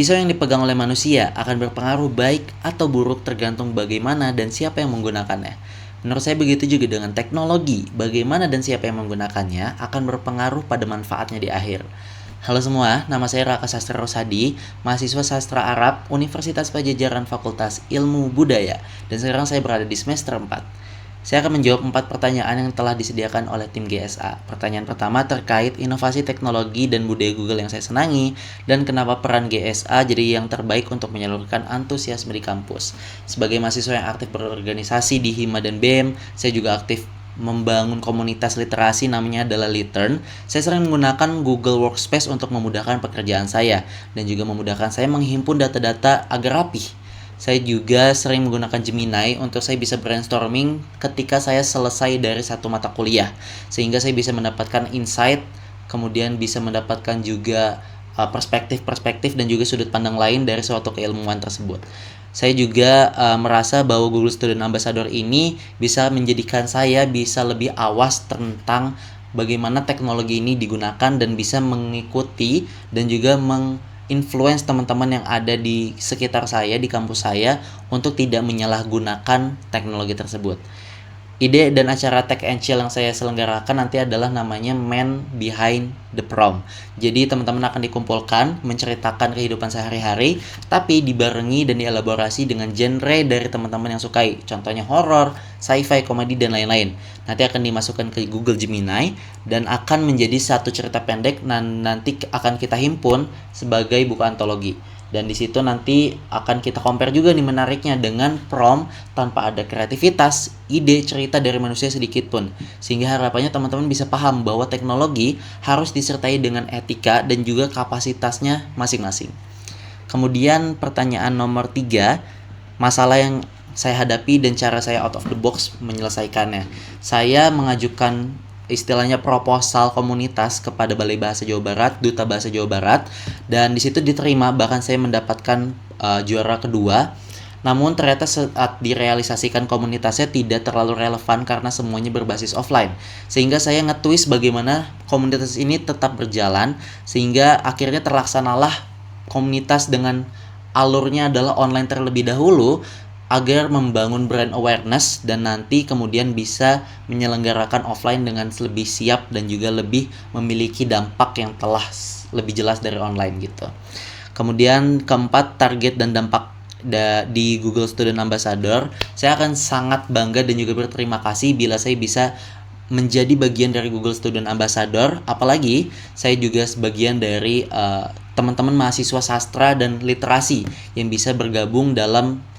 Pisau yang dipegang oleh manusia akan berpengaruh baik atau buruk tergantung bagaimana dan siapa yang menggunakannya. Menurut saya begitu juga dengan teknologi, bagaimana dan siapa yang menggunakannya akan berpengaruh pada manfaatnya di akhir. Halo semua, nama saya Raka Sastra Rosadi, mahasiswa Sastra Arab Universitas Pajajaran Fakultas Ilmu Budaya, dan sekarang saya berada di semester 4. Saya akan menjawab 4 pertanyaan yang telah disediakan oleh tim GSA. Pertanyaan pertama terkait inovasi teknologi dan budaya Google yang saya senangi, dan kenapa peran GSA jadi yang terbaik untuk menyalurkan antusiasme di kampus. Sebagai mahasiswa yang aktif berorganisasi di HIMA dan BEM, saya juga aktif membangun komunitas literasi namanya adalah Litern. Saya sering menggunakan Google Workspace untuk memudahkan pekerjaan saya, dan juga memudahkan saya menghimpun data-data agar rapih. Saya juga sering menggunakan Gemini untuk saya bisa brainstorming ketika saya selesai dari satu mata kuliah, sehingga saya bisa mendapatkan insight, kemudian bisa mendapatkan juga perspektif-perspektif dan juga sudut pandang lain dari suatu keilmuan tersebut. Saya juga merasa bahwa Google Student Ambassador ini bisa menjadikan saya bisa lebih awas tentang bagaimana teknologi ini digunakan dan bisa mengikuti dan juga influence teman-teman yang ada di sekitar saya, di kampus saya, untuk tidak menyalahgunakan teknologi tersebut. Ide dan acara Tech and Chill yang saya selenggarakan nanti adalah namanya Man Behind the Prom. Jadi teman-teman akan dikumpulkan menceritakan kehidupan sehari-hari, tapi dibarengi dan dielaborasi dengan genre dari teman-teman yang sukai. Contohnya horor, sci-fi, komedi, dan lain-lain. Nanti akan dimasukkan ke Google Gemini dan akan menjadi satu cerita pendek dan nanti akan kita himpun sebagai buku antologi. Dan di situ nanti akan kita compare juga nih menariknya dengan prom tanpa ada kreativitas, ide, cerita dari manusia sedikit pun. Sehingga harapannya teman-teman bisa paham bahwa teknologi harus disertai dengan etika dan juga kapasitasnya masing-masing. Kemudian pertanyaan nomor 3, masalah yang saya hadapi dan cara saya out of the box menyelesaikannya. Saya mengajukan istilahnya proposal komunitas kepada Balai Bahasa Jawa Barat, Duta Bahasa Jawa Barat, dan di situ diterima, bahkan saya mendapatkan juara kedua. Namun ternyata saat direalisasikan komunitasnya tidak terlalu relevan karena semuanya berbasis offline. Sehingga saya nge-twist bagaimana komunitas ini tetap berjalan, sehingga akhirnya terlaksanalah komunitas dengan alurnya adalah online terlebih dahulu, agar membangun brand awareness dan nanti kemudian bisa menyelenggarakan offline dengan lebih siap dan juga lebih memiliki dampak yang telah lebih jelas dari online gitu. Kemudian keempat, target dan dampak di Google Student Ambassador. Saya akan sangat bangga dan juga berterima kasih bila saya bisa menjadi bagian dari Google Student Ambassador, apalagi saya juga sebagian dari teman-teman mahasiswa sastra dan literasi yang bisa bergabung dalam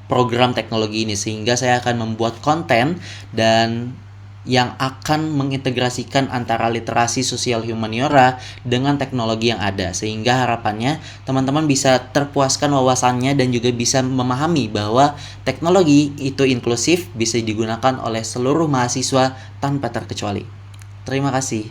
program teknologi ini, sehingga saya akan membuat konten dan yang akan mengintegrasikan antara literasi sosial humaniora dengan teknologi yang ada, sehingga harapannya teman-teman bisa terpuaskan wawasannya dan juga bisa memahami bahwa teknologi itu inklusif, bisa digunakan oleh seluruh mahasiswa tanpa terkecuali. Terima kasih.